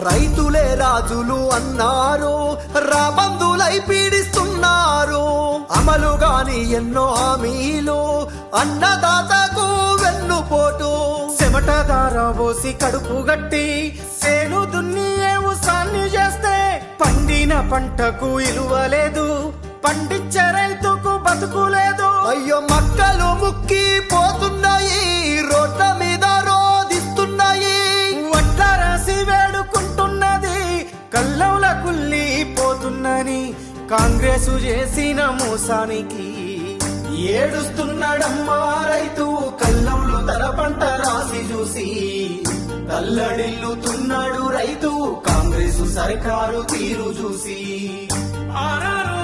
రైతులే రాజులు అన్నారు, రాబందులై పీడిస్తున్నారు. అమలు గాని ఎన్నో హామీలు, అన్నదాతకు వెన్నుపోటు. చెమటదార పోసి కడుపు గట్టి సేను దున్ని వ్యవసాన్ని చేస్తే పండిన పంటకు ఇలువలేదు, పండించే రైతుకు బతుకులేదు. అయ్యో మక్కలు ముక్కి పోతున్నాయి, రోడ్ల మీద రోదిస్తున్నాయి. వడ్ల రాసి వేడుకుంటున్నది, కల్లవుల కుల్లి పోతున్నని కాంగ్రెసు చేసిన మోసానికి ఏడుస్తున్నాడమ్మా రైతు, కల్లంలో తన పంట రాసి చూసి. కల్లడిల్లుతున్నాడు రైతు, కాంగ్రెసు సర్కారు తీరు చూసి. ఆరారో